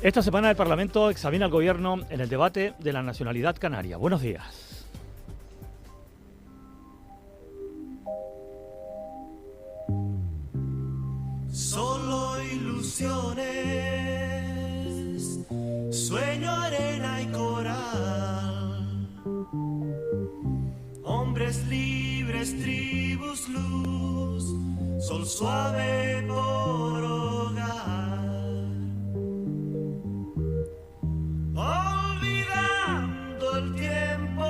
Esta semana el Parlamento examina al Gobierno en el debate de la nacionalidad canaria. Buenos días. Solo ilusiones, sueño, arena y coral. Hombres libres, tribus, luz, sol suave por hogar. Olvidando el tiempo,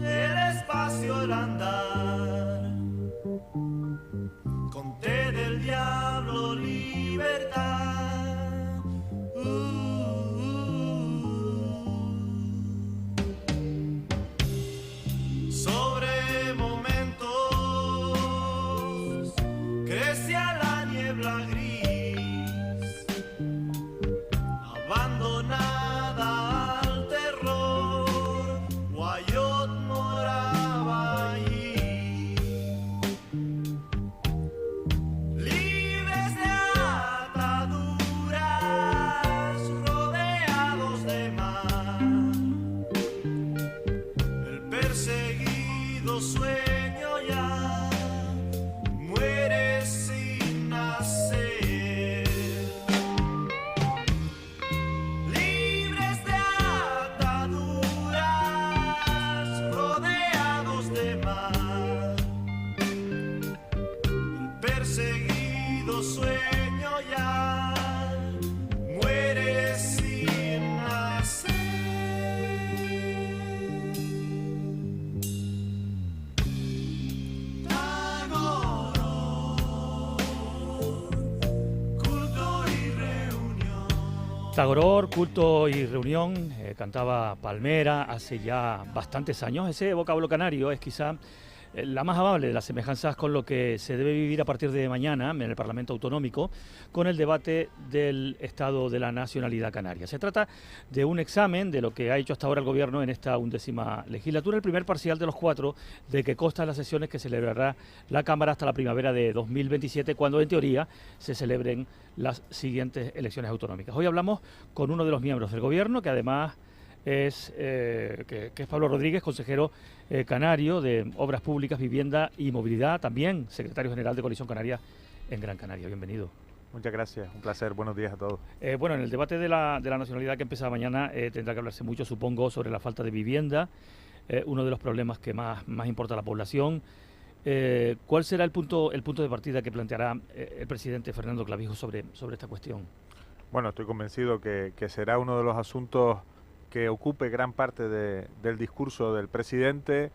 el espacio, el andar. Conté del diablo libertad. Sobre momentos crecía la niebla gris, abandonada al terror, Guayot moraba allí. Libres de ataduras, rodeados de mar, el perseguido sueño ya muere sin nacer. Libres de ataduras, rodeados de mar, el perseguido sueño ya muere sin nacer. Culto y reunión. Tagoror, culto y reunión, cantaba Palmera hace ya bastantes años. Ese vocablo canario es quizá la más amable de las semejanzas con lo que se debe vivir a partir de mañana en el Parlamento Autonómico con el debate del Estado de la Nacionalidad Canaria. Se trata de un examen de lo que ha hecho hasta ahora el Gobierno en esta 11ª legislatura, el primer parcial de los 4 de que constan las sesiones que celebrará la Cámara hasta la primavera de 2027, cuando en teoría se celebren las siguientes elecciones autonómicas. Hoy hablamos con uno de los miembros del Gobierno, que además es Pablo Rodríguez, consejero canario de Obras Públicas, Vivienda y Movilidad, también secretario general de Coalición Canaria en Gran Canaria. Bienvenido. Muchas gracias, un placer, buenos días a todos. Bueno, en el debate de la nacionalidad que empieza mañana tendrá que hablarse mucho, supongo, sobre la falta de vivienda, uno de los problemas que más importa a la población. ¿Cuál será el punto de partida que planteará el presidente Fernando Clavijo sobre esta cuestión? Bueno, estoy convencido que será uno de los asuntos que ocupe gran parte del discurso del presidente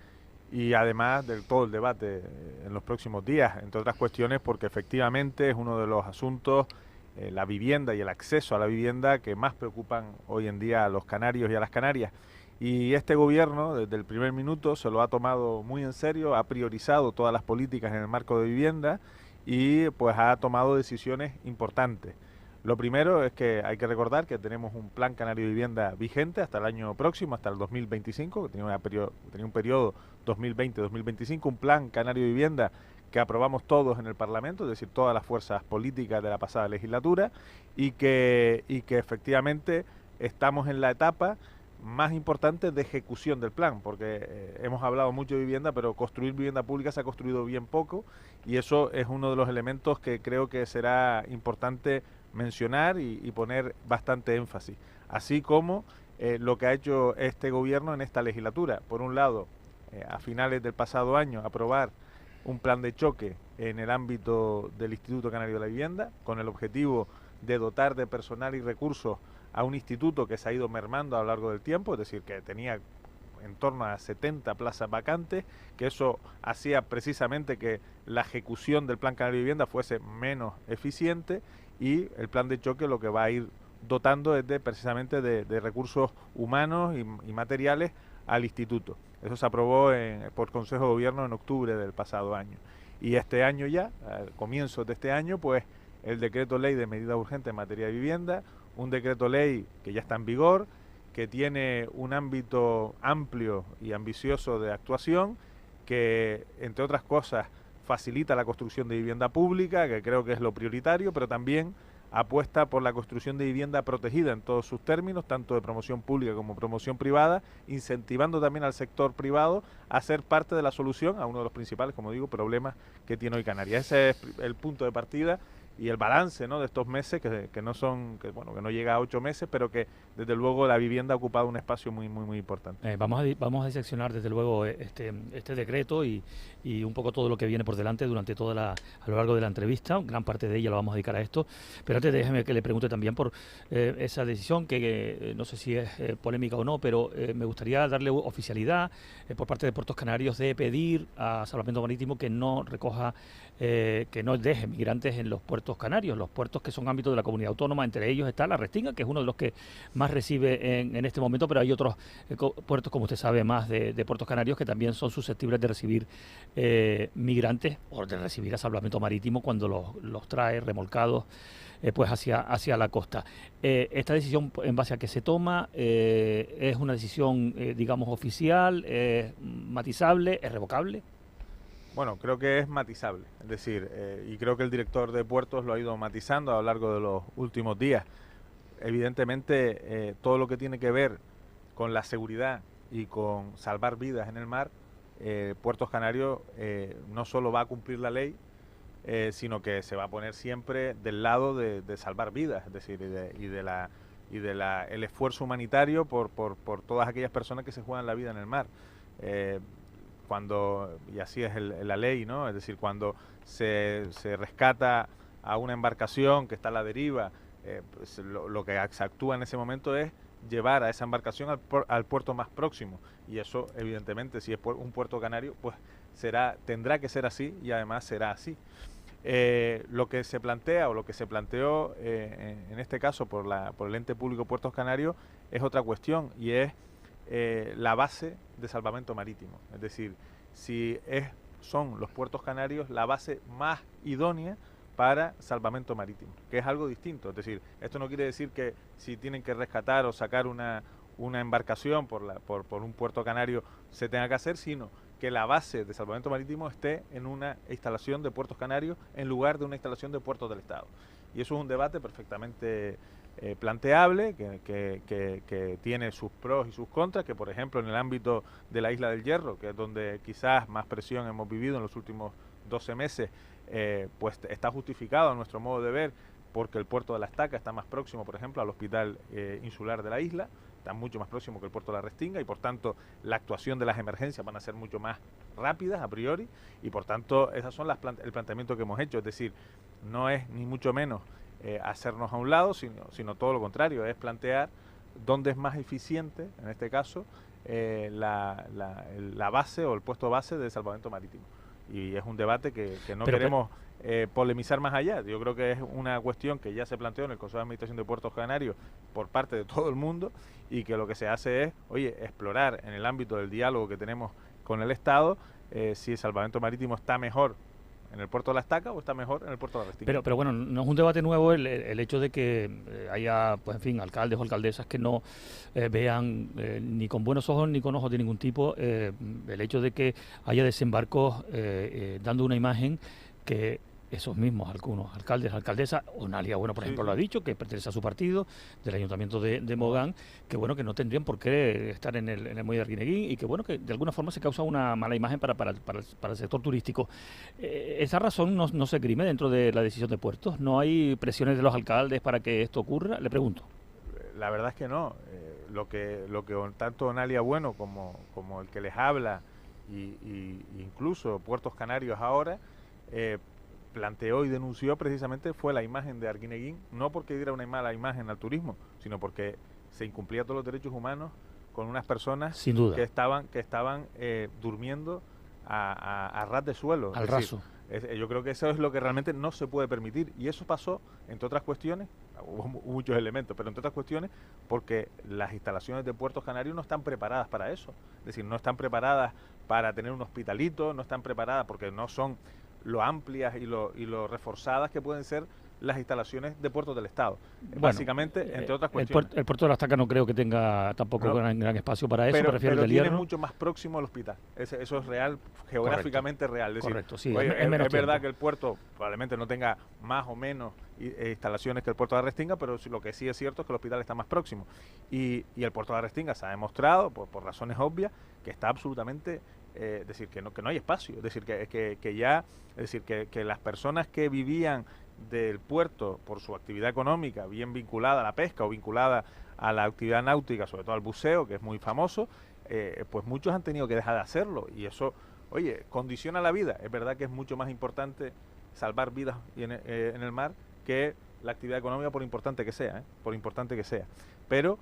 y además de todo el debate en los próximos días, entre otras cuestiones porque efectivamente es uno de los asuntos, la vivienda y el acceso a la vivienda, que más preocupan hoy en día a los canarios y a las canarias. Y este gobierno, desde el primer minuto, se lo ha tomado muy en serio, ha priorizado todas las políticas en el marco de vivienda y pues ha tomado decisiones importantes. Lo primero es que hay que recordar que tenemos un plan canario de vivienda vigente hasta el año próximo, hasta el 2025, que tenía un periodo 2020-2025, un plan canario de vivienda que aprobamos todos en el Parlamento, es decir, todas las fuerzas políticas de la pasada legislatura, y que efectivamente estamos en la etapa más importante de ejecución del plan, porque hemos hablado mucho de vivienda, pero construir vivienda pública se ha construido bien poco, y eso es uno de los elementos que creo que será importante mencionar y poner bastante énfasis, así como lo que ha hecho este gobierno en esta legislatura. Por un lado, a finales del pasado año, aprobar un plan de choque en el ámbito del Instituto Canario de la Vivienda, con el objetivo de dotar de personal y recursos a un instituto que se ha ido mermando a lo largo del tiempo, es decir, que tenía en torno a 70 plazas vacantes, que eso hacía precisamente que la ejecución del Plan Canario de Vivienda fuese menos eficiente, y el plan de choque lo que va a ir dotando es precisamente de recursos humanos y materiales al instituto. Eso se aprobó por Consejo de Gobierno en octubre del pasado año. Y este año ya, a comienzos de este año, pues el decreto ley de medidas urgentes en materia de vivienda, un decreto ley que ya está en vigor, que tiene un ámbito amplio y ambicioso de actuación, que entre otras cosas facilita la construcción de vivienda pública, que creo que es lo prioritario, pero también apuesta por la construcción de vivienda protegida en todos sus términos, tanto de promoción pública como promoción privada, incentivando también al sector privado a ser parte de la solución a uno de los principales, como digo, problemas que tiene hoy Canarias. Ese es el punto de partida y el balance, ¿no?, de estos meses que no son, que no llega a 8 meses, pero que desde luego la vivienda ha ocupado un espacio muy importante. Vamos a diseccionar desde luego este decreto y un poco todo lo que viene por delante durante a lo largo de la entrevista. Gran parte de ella la vamos a dedicar a esto, pero antes déjeme que le pregunte también por esa decisión que no sé si es polémica o no, pero me gustaría darle oficialidad por parte de Puertos Canarios de pedir a Salvamento Marítimo que no recoja, que no deje migrantes en los puertos canarios, los puertos que son ámbitos de la comunidad autónoma. Entre ellos está La Restinga, que es uno de los que más recibe en este momento, pero hay otros puertos, como usted sabe, más de Puertos Canarios que también son susceptibles de recibir migrantes o de recibir a Salvamento Marítimo cuando los trae remolcados pues hacia la costa. Esta decisión, en base a que se toma, es una decisión, digamos, oficial, matizable, es revocable. Bueno, creo que es matizable, es decir, y creo que el director de puertos lo ha ido matizando a lo largo de los últimos días. Evidentemente, todo lo que tiene que ver con la seguridad y con salvar vidas en el mar, Puertos Canarios no solo va a cumplir la ley, sino que se va a poner siempre del lado de salvar vidas, es decir, el esfuerzo humanitario por todas aquellas personas que se juegan la vida en el mar. Y así es la ley, ¿no? Es decir, cuando se rescata a una embarcación que está a la deriva, pues lo que se actúa en ese momento es llevar a esa embarcación al puerto más próximo, y eso evidentemente, si es un puerto canario, pues tendrá que ser así, y además será así. Lo que se plantea, o lo que se planteó en este caso por el ente público Puertos Canarios, es otra cuestión, y es la base de salvamento marítimo. Es decir, si son los Puertos Canarios la base más idónea para salvamento marítimo, que es algo distinto. Es decir, esto no quiere decir que si tienen que rescatar o sacar una embarcación por un puerto canario se tenga que hacer, sino que la base de salvamento marítimo esté en una instalación de Puertos Canarios en lugar de una instalación de puertos del Estado. Y eso es un debate perfectamente planteable, que tiene sus pros y sus contras, que por ejemplo en el ámbito de la Isla del Hierro, que es donde quizás más presión hemos vivido en los últimos 12 meses, pues está justificado a nuestro modo de ver, porque el puerto de La Estaca está más próximo, por ejemplo, al hospital insular de la isla, está mucho más próximo que el puerto de La Restinga, y por tanto la actuación de las emergencias van a ser mucho más rápidas a priori, y por tanto esas son el planteamiento que hemos hecho. Es decir, no es ni mucho menos hacernos a un lado, sino todo lo contrario, es plantear dónde es más eficiente, en este caso, la base o el puesto base de salvamento marítimo. Y es un debate que no queremos polemizar más allá. Yo creo que es una cuestión que ya se planteó en el Consejo de Administración de Puertos Canarios por parte de todo el mundo, y que lo que se hace es, explorar en el ámbito del diálogo que tenemos con el Estado, si el salvamento marítimo está mejor en el puerto de La Estaca o está mejor en el puerto de La Restinga. Pero bueno, no es un debate nuevo el hecho de que haya, pues en fin, alcaldes o alcaldesas que no vean ni con buenos ojos ni con ojos de ningún tipo el hecho de que haya desembarcos dando una imagen que esos mismos, algunos alcaldes, alcaldesas, Onalia, bueno, por ejemplo, lo ha dicho, que pertenece a su partido, del Ayuntamiento de Mogán, que bueno, que no tendrían por qué estar en el muelle de Arguineguín, y que bueno, que de alguna forma se causa una mala imagen para el sector turístico. ¿Esa razón no se esgrime dentro de la decisión de Puertos? ¿No hay presiones de los alcaldes para que esto ocurra? Le pregunto. La verdad es que no. Lo que tanto Onalia Bueno como el que les habla, y incluso Puertos Canarios ahora, planteó y denunció precisamente fue la imagen de Arguineguín, no porque diera una mala imagen al turismo, sino porque se incumplía todos los derechos humanos con unas personas sin duda que estaban durmiendo a ras de suelo. Al raso. Yo creo que eso es lo que realmente no se puede permitir, y eso pasó, entre otras cuestiones, hubo muchos elementos, pero entre otras cuestiones porque las instalaciones de Puertos Canarios no están preparadas para eso. Es decir, no están preparadas para tener un hospitalito, no están preparadas porque no son lo amplias y lo reforzadas que pueden ser las instalaciones de puertos del Estado. Bueno, Básicamente, entre otras cuestiones. El puerto de la Estaca no creo que tenga tampoco No. gran espacio para eso, Pero prefiero el del tiene Hierro. mucho más próximo al hospital. Eso es real, geográficamente real. Es decir, Correcto, sí, oye, es menos es verdad tiempo. que el puerto probablemente no tenga más o menos instalaciones que el puerto de Restinga, pero lo que sí es cierto es que el hospital está más próximo. Y el puerto de Restinga se ha demostrado, por razones obvias, que está absolutamente... es decir, que no hay espacio. Es decir, que las personas que vivían del puerto por su actividad económica, bien vinculada a la pesca o vinculada a la actividad náutica, sobre todo al buceo, que es muy famoso, pues muchos han tenido que dejar de hacerlo, y eso, oye, condiciona la vida. Es verdad que es mucho más importante salvar vidas en el mar que la actividad económica, por importante que sea, por importante que sea. Pero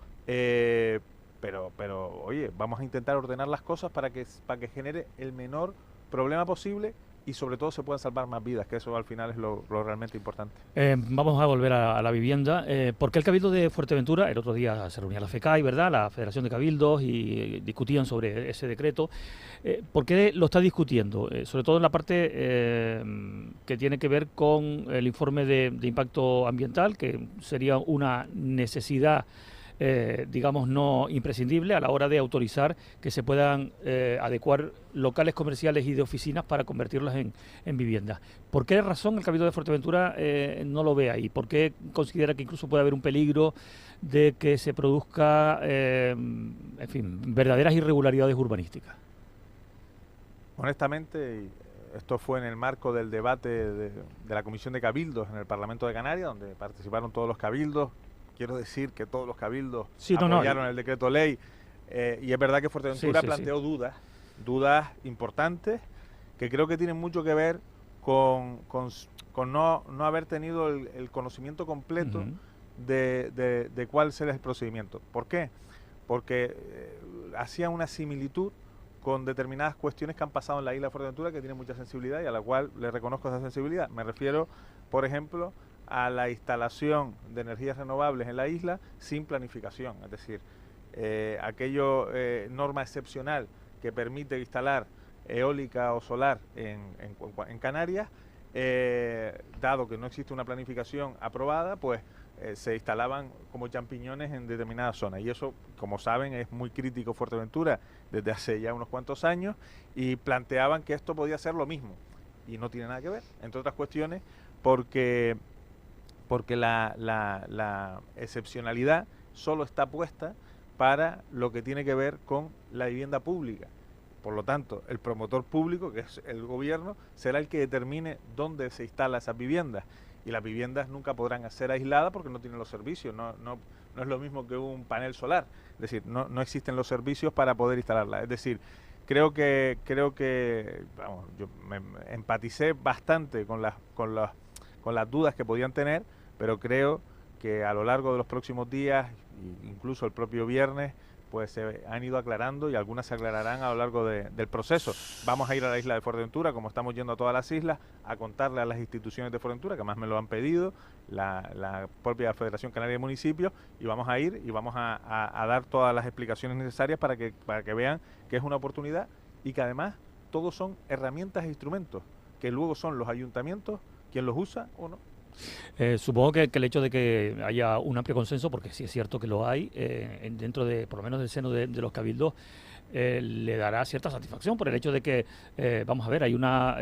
oye, vamos a intentar ordenar las cosas para que genere el menor problema posible y sobre todo se puedan salvar más vidas, que eso al final es lo realmente importante. Vamos a volver a la vivienda. ¿Por qué el Cabildo de Fuerteventura? El otro día se reunía la FECAI, ¿verdad?, la Federación de Cabildos, y discutían sobre ese decreto. ¿Por qué lo está discutiendo? Sobre todo en la parte que tiene que ver con el informe de impacto ambiental, que sería una necesidad, digamos, no imprescindible a la hora de autorizar que se puedan adecuar locales comerciales y de oficinas para convertirlas en viviendas. ¿Por qué razón el Cabildo de Fuerteventura no lo ve ahí? ¿Por qué considera que incluso puede haber un peligro de que se produzca, en fin, verdaderas irregularidades urbanísticas? Honestamente, esto fue en el marco del debate de la Comisión de Cabildos en el Parlamento de Canarias, donde participaron todos los cabildos. Quiero decir que todos los cabildos apoyaron el decreto ley, y es verdad que Fuerteventura planteó dudas importantes que creo que tienen mucho que ver con no haber tenido el conocimiento completo de cuál será el procedimiento. ¿Por qué? Porque hacía una similitud con determinadas cuestiones que han pasado en la isla de Fuerteventura, que tiene mucha sensibilidad y a la cual le reconozco esa sensibilidad. Me refiero, por ejemplo, a la instalación de energías renovables en la isla sin planificación, es decir, norma excepcional que permite instalar eólica o solar en Canarias, dado que no existe una planificación aprobada, pues se instalaban como champiñones en determinadas zonas, y eso, como saben, es muy crítico Fuerteventura desde hace ya unos cuantos años, y planteaban que esto podía ser lo mismo, y no tiene nada que ver, entre otras cuestiones, porque la excepcionalidad solo está puesta para lo que tiene que ver con la vivienda pública. Por lo tanto, el promotor público, que es el gobierno, será el que determine dónde se instalan esas viviendas. Y las viviendas nunca podrán ser aisladas porque no tienen los servicios. No es lo mismo que un panel solar. Es decir, no existen los servicios para poder instalarlas. Es decir, creo que vamos, yo me empaticé bastante con las dudas que podían tener, pero creo que a lo largo de los próximos días, incluso el propio viernes, pues se han ido aclarando, y algunas se aclararán a lo largo del proceso. Vamos a ir a la isla de Fuerteventura, como estamos yendo a todas las islas, a contarle a las instituciones de Fuerteventura, que más me lo han pedido, la propia Federación Canaria de Municipios, y vamos a ir y vamos a dar todas las explicaciones necesarias para que vean que es una oportunidad, y que además todos son herramientas e instrumentos, que luego son los ayuntamientos quien los usa o no. Supongo que el hecho de que haya un amplio consenso, porque sí es cierto que lo hay, dentro de, por lo menos del seno de los cabildos, le dará cierta satisfacción por el hecho de que, vamos a ver, hay una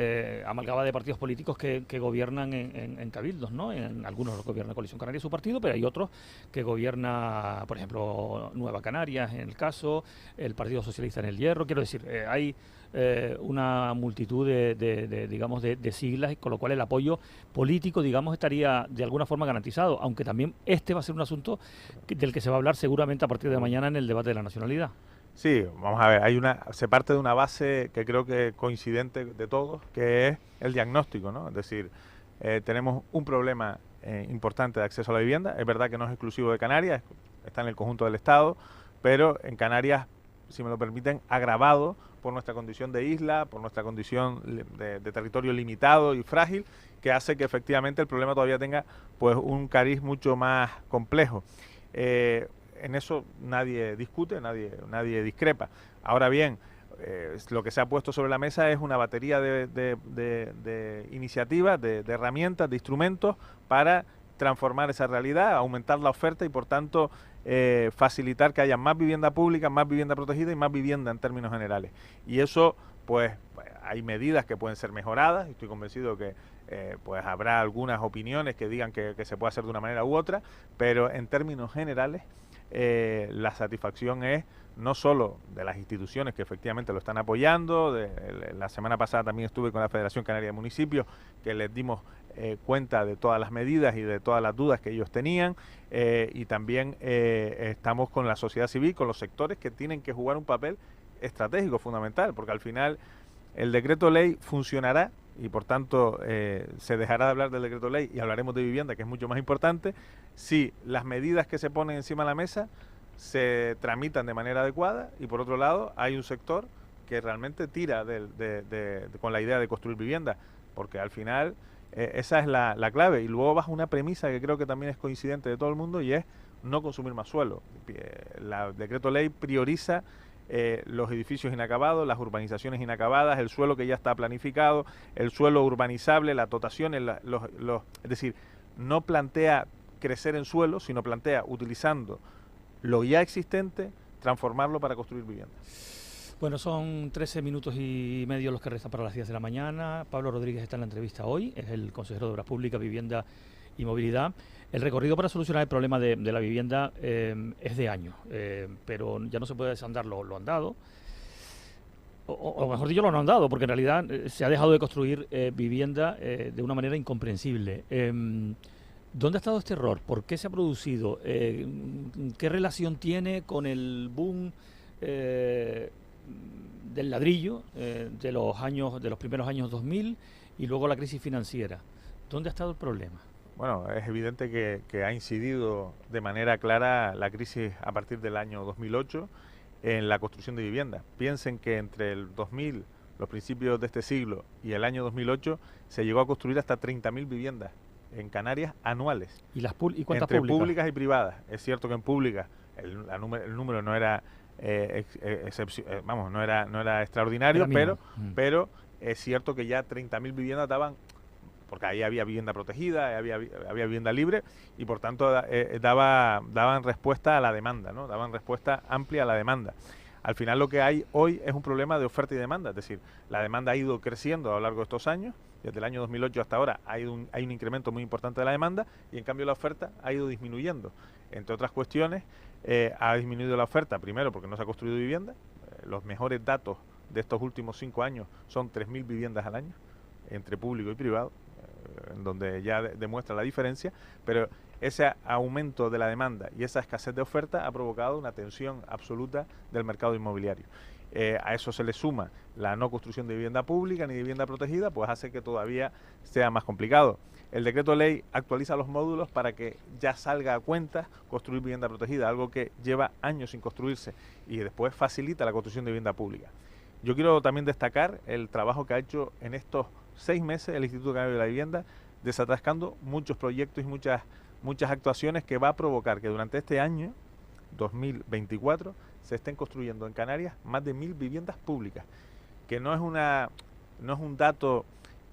amalgama de partidos políticos que gobiernan en cabildos, ¿no? En algunos gobierna Coalición Canaria su partido, pero hay otros que gobierna, por ejemplo, Nueva Canarias en el caso, el Partido Socialista en el Hierro. Quiero decir, hay una multitud digamos, de siglas, con lo cual el apoyo político, digamos, estaría de alguna forma garantizado, aunque también este va a ser un asunto del que se va a hablar seguramente a partir de mañana en el debate de la nacionalidad. Sí, vamos a ver, se parte de una base que creo que es coincidente de todos, que es el diagnóstico, ¿no? Es decir, tenemos un problema importante de acceso a la vivienda. Es verdad que no es exclusivo de Canarias, está en el conjunto del Estado, pero en Canarias, si me lo permiten, agravado por nuestra condición de isla, por nuestra condición de territorio limitado y frágil, que hace que efectivamente el problema todavía tenga pues un cariz mucho más complejo. En eso nadie discute, nadie discrepa. Ahora bien, lo que se ha puesto sobre la mesa es una batería de iniciativas, de herramientas, de instrumentos para transformar esa realidad, aumentar la oferta y por tanto facilitar que haya más vivienda pública, más vivienda protegida y más vivienda en términos generales. Y eso, pues hay medidas que pueden ser mejoradas, y estoy convencido que pues habrá algunas opiniones que digan que se puede hacer de una manera u otra, pero en términos generales la satisfacción es no solo de las instituciones que efectivamente lo están apoyando. La semana pasada también estuve con la Federación Canaria de Municipios, que les dimos cuenta de todas las medidas y de todas las dudas que ellos tenían, y también estamos con la sociedad civil, con los sectores que tienen que jugar un papel estratégico fundamental, porque al final el decreto ley funcionará y por tanto se dejará de hablar del decreto ley y hablaremos de vivienda, que es mucho más importante, si las medidas que se ponen encima de la mesa se tramitan de manera adecuada y por otro lado hay un sector que realmente tira con la idea de construir vivienda, porque al final esa es la clave. Y luego bajo una premisa que creo que también es coincidente de todo el mundo, y es no consumir más suelo. El decreto ley prioriza los edificios inacabados, las urbanizaciones inacabadas, el suelo que ya está planificado, el suelo urbanizable, las dotaciones, es decir, no plantea crecer en suelo, sino plantea, utilizando lo ya existente, transformarlo para construir vivienda. Bueno, son 13 minutos y medio los que restan para las 10 de la mañana. Pablo Rodríguez está en la entrevista hoy, es el consejero de Obras Públicas, Vivienda y Movilidad. El recorrido para solucionar el problema de la vivienda es de años, pero ya no se puede desandar lo andado, o mejor dicho, lo no andado, porque en realidad se ha dejado de construir vivienda de una manera incomprensible. ¿Dónde ha estado este error? ¿Por qué se ha producido? ¿Qué relación tiene con el boom del ladrillo de los primeros años 2000 y luego la crisis financiera? ¿Dónde ha estado el problema? Bueno, es evidente que ha incidido de manera clara la crisis a partir del año 2008 en la construcción de vivienda. Piensen que entre el 2000, los principios de este siglo, y el año 2008 se llegó a construir hasta 30.000 viviendas en Canarias anuales. ¿Y cuántas entre públicas? Públicas y privadas. Es cierto que en públicas el número no era no era extraordinario, pero es cierto que ya 30.000 viviendas daban, porque ahí había vivienda protegida, había vivienda libre y por tanto daban respuesta a la demanda, ¿no? Daban respuesta amplia a la demanda. Al final lo que hay hoy es un problema de oferta y demanda, es decir, la demanda ha ido creciendo a lo largo de estos años, desde el año 2008 hasta ahora hay un incremento muy importante de la demanda y en cambio la oferta ha ido disminuyendo. Entre otras cuestiones, ha disminuido la oferta, primero porque no se ha construido vivienda. Los mejores datos de estos últimos 5 años son 3.000 viviendas al año, entre público y privado, en donde ya demuestra la diferencia, pero ese aumento de la demanda y esa escasez de oferta ha provocado una tensión absoluta del mercado inmobiliario. A eso se le suma la no construcción de vivienda pública ni de vivienda protegida, pues hace que todavía sea más complicado. El decreto ley actualiza los módulos para que ya salga a cuenta construir vivienda protegida, algo que lleva años sin construirse, y después facilita la construcción de vivienda pública. Yo quiero también destacar el trabajo que ha hecho en estos 6 meses el Instituto Canario de la Vivienda, desatascando muchos proyectos y muchas actuaciones que va a provocar que durante este año 2024 se estén construyendo en Canarias más de 1.000 viviendas públicas, que no es un dato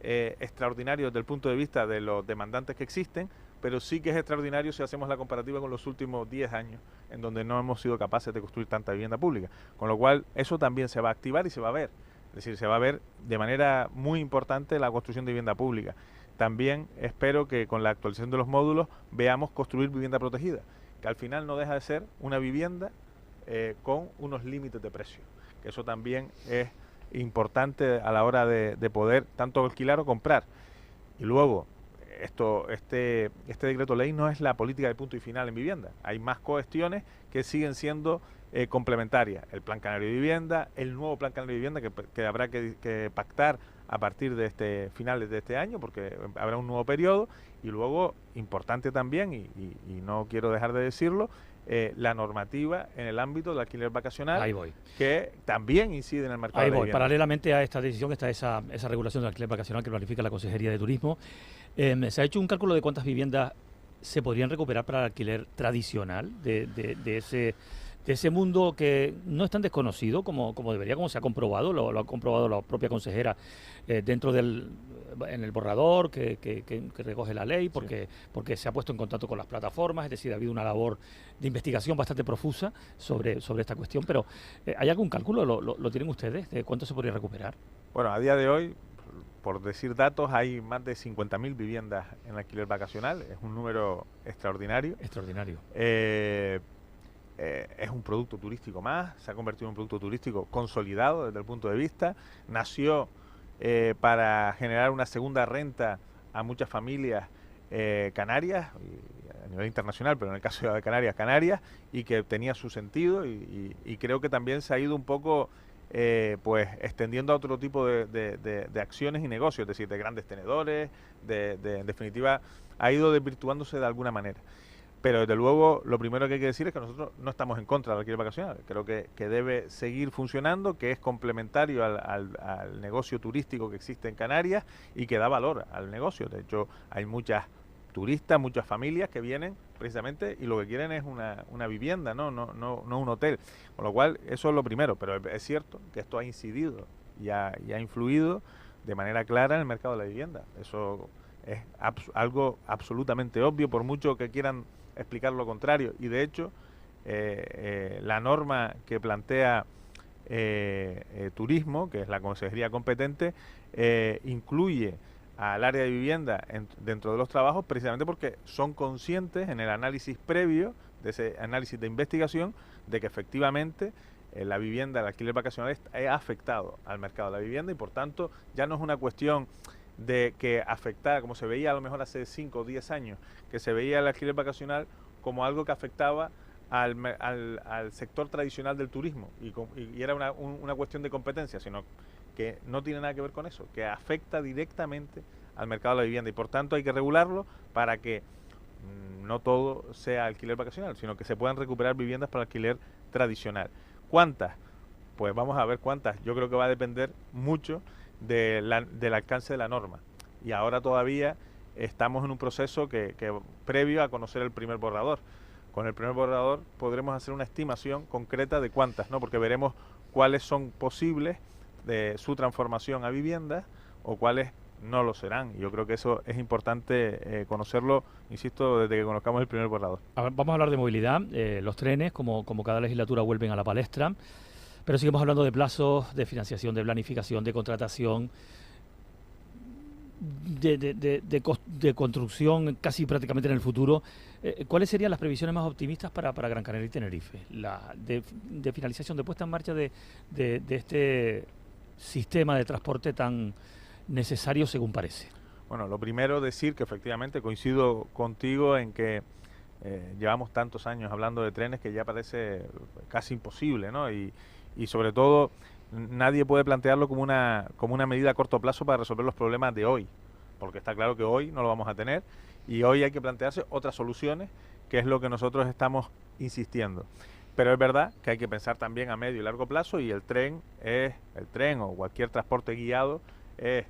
extraordinario desde el punto de vista de los demandantes que existen, pero sí que es extraordinario si hacemos la comparativa con los últimos 10 años, en donde no hemos sido capaces de construir tanta vivienda pública, con lo cual eso también se va a activar y se va a ver, es decir, se va a ver de manera muy importante la construcción de vivienda pública. También espero que con la actualización de los módulos veamos construir vivienda protegida, que al final no deja de ser una vivienda con unos límites de precio, que eso también es importante a la hora de poder tanto alquilar o comprar. Y luego, este decreto ley no es la política de punto y final en vivienda. Hay más cuestiones que siguen siendo complementarias. El Plan Canario de Vivienda, el nuevo Plan Canario de Vivienda que habrá que pactar a partir de finales de este año, porque habrá un nuevo periodo. Y luego, importante también, y no quiero dejar de decirlo, la normativa en el ámbito del alquiler vacacional, que también incide en el mercado de la vivienda. Paralelamente a esta decisión está esa regulación del alquiler vacacional que planifica la Consejería de Turismo. ¿Se ha hecho un cálculo de cuántas viviendas se podrían recuperar para el alquiler tradicional de de ese mundo que no es tan desconocido como debería, como se ha comprobado, lo ha comprobado la propia consejera dentro en el borrador que recoge la ley, porque se ha puesto en contacto con las plataformas, es decir, ha habido una labor de investigación bastante profusa sobre esta cuestión, pero ¿hay algún cálculo? ¿Lo tienen ustedes? ¿De cuánto se podría recuperar? Bueno, a día de hoy, por decir datos, hay más de 50.000 viviendas en alquiler vacacional. Es un número extraordinario. Extraordinario. Es un producto turístico más, se ha convertido en un producto turístico consolidado desde el punto de vista. Nació para generar una segunda renta a muchas familias canarias, a nivel internacional, pero en el caso de Canarias, y que tenía su sentido y creo que también se ha ido un poco pues extendiendo a otro tipo de acciones y negocios, es decir, de grandes tenedores, en definitiva, ha ido desvirtuándose de alguna manera. Pero desde luego lo primero que hay que decir es que nosotros no estamos en contra del alquiler vacacional. Creo que debe seguir funcionando, que es complementario al negocio turístico que existe en Canarias y que da valor al negocio. De hecho, hay muchas turistas, muchas familias que vienen precisamente y lo que quieren es una vivienda, no un hotel. Con lo cual, eso es lo primero. Pero es cierto que esto ha incidido y ha influido de manera clara en el mercado de la vivienda. Eso es algo absolutamente obvio, por mucho que quieran explicar lo contrario, y de hecho la norma que plantea turismo, que es la consejería competente, incluye al área de vivienda dentro de los trabajos precisamente porque son conscientes en el análisis previo, de ese análisis de investigación, de que efectivamente la vivienda, el alquiler vacacional ha afectado al mercado de la vivienda y por tanto ya no es una cuestión de que afectara, como se veía a lo mejor hace 5 o 10 años, que se veía el alquiler vacacional como algo que afectaba al sector tradicional del turismo y era una cuestión de competencia, sino que no tiene nada que ver con eso, que afecta directamente al mercado de la vivienda y por tanto hay que regularlo para que no todo sea alquiler vacacional, sino que se puedan recuperar viviendas para alquiler tradicional. ¿Cuántas? Pues vamos a ver cuántas. Yo creo que va a depender mucho del alcance de la norma y ahora todavía estamos en un proceso que previo a conocer el primer borrador. Con el primer borrador podremos hacer una estimación concreta de cuántas, ¿no? Porque veremos cuáles son posibles de su transformación a viviendas o cuáles no lo serán. Y yo creo que eso es importante conocerlo, insisto, desde que conozcamos el primer borrador. Vamos a hablar de movilidad. Los trenes, como cada legislatura, vuelven a la palestra. Pero seguimos hablando de plazos, de financiación, de planificación, de contratación, de construcción casi prácticamente en el futuro. ¿Cuáles serían las previsiones más optimistas para Gran Canaria y Tenerife? De finalización, de puesta en marcha de este sistema de transporte tan necesario según parece. Bueno, lo primero decir que efectivamente coincido contigo en que llevamos tantos años hablando de trenes que ya parece casi imposible, ¿no? Y sobre todo nadie puede plantearlo como una medida a corto plazo para resolver los problemas de hoy, porque está claro que hoy no lo vamos a tener y hoy hay que plantearse otras soluciones, que es lo que nosotros estamos insistiendo. Pero es verdad que hay que pensar también a medio y largo plazo y el tren o cualquier transporte guiado es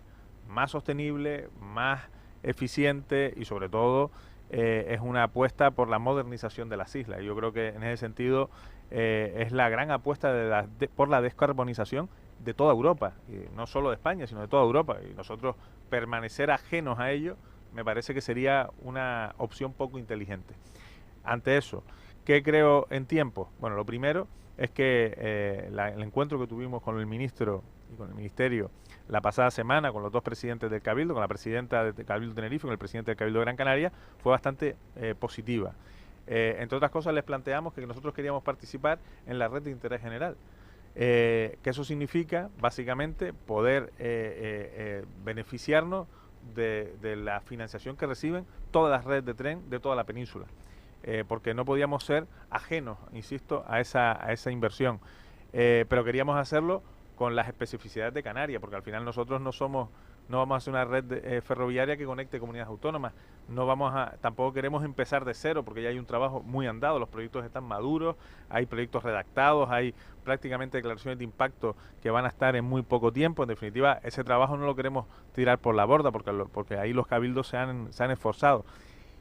más sostenible, más eficiente y sobre todo es una apuesta por la modernización de las islas. Yo creo que en ese sentido es la gran apuesta por la descarbonización de toda Europa, y no solo de España, sino de toda Europa. Y nosotros permanecer ajenos a ello me parece que sería una opción poco inteligente. Ante eso, ¿qué creo en tiempo? Bueno, lo primero es que el encuentro que tuvimos con el ministro y con el ministerio la pasada semana, con los dos presidentes del Cabildo, con la presidenta del Cabildo Tenerife y con el presidente del Cabildo de Gran Canaria, fue bastante positiva. Entre otras cosas, les planteamos que nosotros queríamos participar en la red de interés general. Que eso significa, básicamente, poder beneficiarnos de la financiación que reciben todas las redes de tren de toda la península. Porque no podíamos ser ajenos, insisto, a esa inversión. Pero queríamos hacerlo con las especificidades de Canarias, porque al final nosotros no vamos a hacer una red ferroviaria que conecte comunidades autónomas, tampoco queremos empezar de cero, porque ya hay un trabajo muy andado, los proyectos están maduros, hay proyectos redactados, hay prácticamente declaraciones de impacto que van a estar en muy poco tiempo. En definitiva, ese trabajo no lo queremos tirar por la borda, porque ahí los cabildos se han esforzado.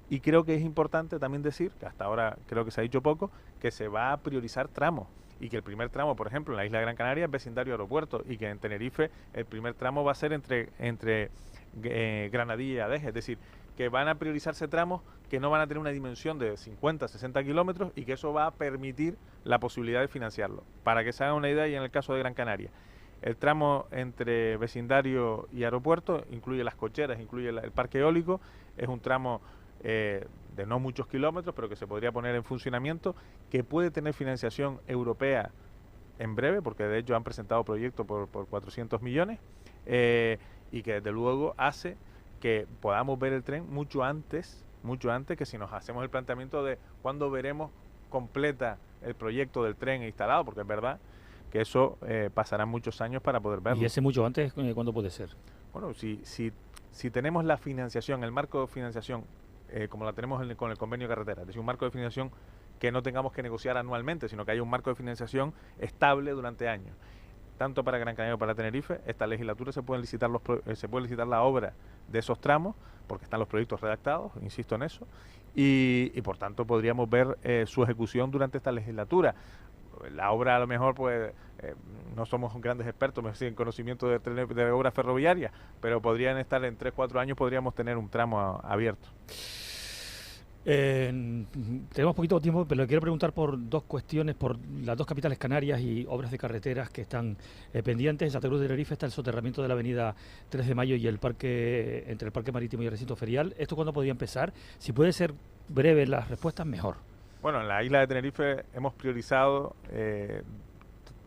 Y creo que es importante también decir, que hasta ahora creo que se ha dicho poco, que se va a priorizar tramos y que el primer tramo, por ejemplo, en la isla de Gran Canaria es vecindario aeropuerto y que en Tenerife el primer tramo va a ser entre Granadilla y Adeje, es decir, que van a priorizarse tramos que no van a tener una dimensión de 50, 60 kilómetros y que eso va a permitir la posibilidad de financiarlo. Para que se hagan una idea, y en el caso de Gran Canaria, el tramo entre vecindario y aeropuerto incluye las cocheras, incluye el parque eólico, es un tramo de no muchos kilómetros, pero que se podría poner en funcionamiento, que puede tener financiación europea en breve, porque de hecho han presentado proyectos por 400 millones, y que desde luego hace que podamos ver el tren mucho antes que si nos hacemos el planteamiento de cuándo veremos completa el proyecto del tren instalado, porque es verdad que eso pasará muchos años para poder verlo. ¿Y ese mucho antes cuándo puede ser? Bueno, si tenemos la financiación, el marco de financiación, como la tenemos con el convenio de carretera, es decir, un marco de financiación que no tengamos que negociar anualmente, sino que haya un marco de financiación estable durante años. Tanto para Gran Canaria como para Tenerife, esta legislatura se puede licitar la obra de esos tramos, porque están los proyectos redactados, insisto en eso, y por tanto podríamos ver su ejecución durante esta legislatura. La obra a lo mejor, pues, no somos grandes expertos en conocimiento de obras ferroviarias, pero podrían estar en 3-4 años, podríamos tener un tramo abierto. Tenemos poquito tiempo, pero le quiero preguntar por dos cuestiones, por las dos capitales canarias y obras de carreteras que están pendientes. En Santa Cruz de Tenerife está el soterramiento de la avenida 3 de Mayo y el parque, entre el Parque Marítimo y el recinto ferial. ¿Esto cuándo podría empezar? Si puede ser breve las respuestas, mejor. Bueno, en la isla de Tenerife hemos priorizado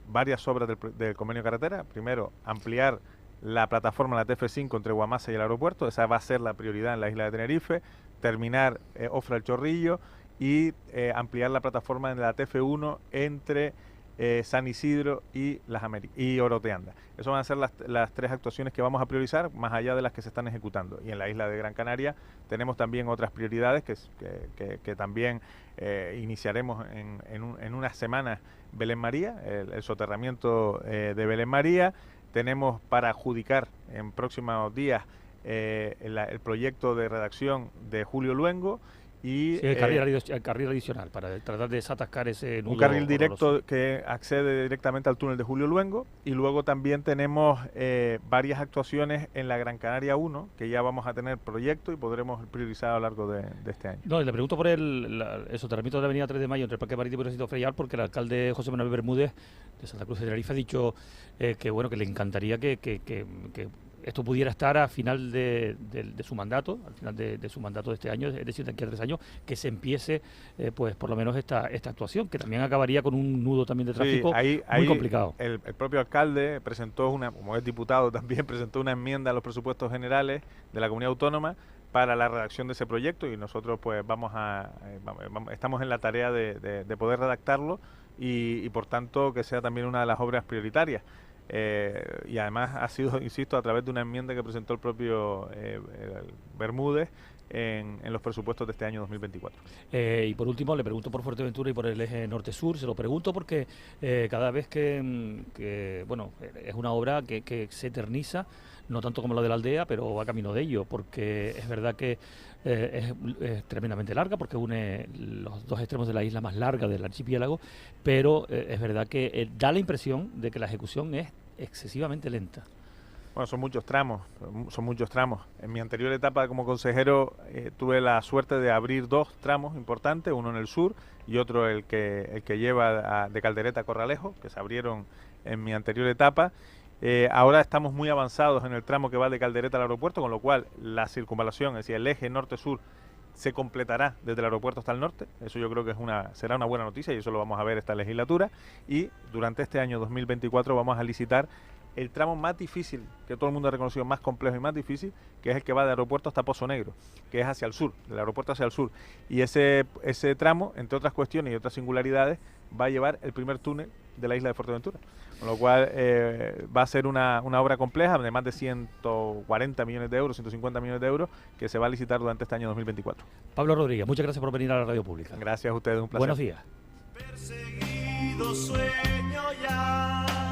varias obras del convenio de carretera. Primero, ampliar la plataforma, la TF5 entre Guamasa y el aeropuerto. Esa va a ser la prioridad en la isla de Tenerife. Terminar Ofra el Chorrillo y ampliar la plataforma en la TF1 entre San Isidro y Oroteanda. Eso van a ser las tres actuaciones que vamos a priorizar, más allá de las que se están ejecutando. Y en la isla de Gran Canaria tenemos también otras prioridades que también iniciaremos en unas semanas. Belén María, el soterramiento de Belén María. Tenemos para adjudicar en próximos días el proyecto de redacción de Julio Luengo y sí, el carril adicional para tratar de desatascar ese nudo. Un carril directo horroroso que accede directamente al túnel de Julio Luengo, y luego también tenemos varias actuaciones en la Gran Canaria 1 que ya vamos a tener proyecto y podremos priorizar a lo largo de este año. No, le pregunto por el soterramiento de la avenida 3 de Mayo entre el Parque Marítimo y el recinto ferial, porque el alcalde José Manuel Bermúdez de Santa Cruz de Tenerife ha dicho que bueno, que le encantaría que esto pudiera estar a final de su mandato, al final de su mandato de este año, es decir, de aquí a 3 años, que se empiece, pues por lo menos esta actuación, que también acabaría con un nudo también de tráfico muy complicado. El propio alcalde presentó como es diputado también, presentó una enmienda a los presupuestos generales de la comunidad autónoma para la redacción de ese proyecto, y nosotros pues estamos en la tarea de poder redactarlo y por tanto que sea también una de las obras prioritarias. Y además ha sido, insisto, a través de una enmienda que presentó el propio Bermúdez en los presupuestos de este año 2024. Y por último, le pregunto por Fuerteventura y por el eje norte-sur. Se lo pregunto porque cada vez que bueno, es una obra que se eterniza, no tanto como la de la aldea, pero va camino de ello, porque es verdad que es tremendamente larga, porque une los dos extremos de la isla más larga del archipiélago, pero es verdad que da la impresión de que la ejecución es excesivamente lenta. Bueno, son muchos tramos. En mi anterior etapa como consejero tuve la suerte de abrir 2 tramos importantes, uno en el sur y otro el que lleva de Caldereta a Corralejo, que se abrieron en mi anterior etapa. Ahora estamos muy avanzados en el tramo que va de Caldereta al aeropuerto, con lo cual la circunvalación, es decir, el eje norte-sur, se completará desde el aeropuerto hasta el norte. Eso yo creo que será una buena noticia, y eso lo vamos a ver esta legislatura. Y durante este año 2024 vamos a licitar el tramo más difícil, que todo el mundo ha reconocido, más complejo y más difícil, que es el que va del aeropuerto hasta Pozo Negro, que es hacia el sur, del aeropuerto hacia el sur. Y ese tramo, entre otras cuestiones y otras singularidades, va a llevar el primer túnel de la isla de Fuerteventura. Con lo cual va a ser una obra compleja de más de 140 millones de euros, 150 millones de euros, que se va a licitar durante este año 2024. Pablo Rodríguez, muchas gracias por venir a la radio pública. Gracias a ustedes, un placer. Buenos días. Perseguido sueño ya.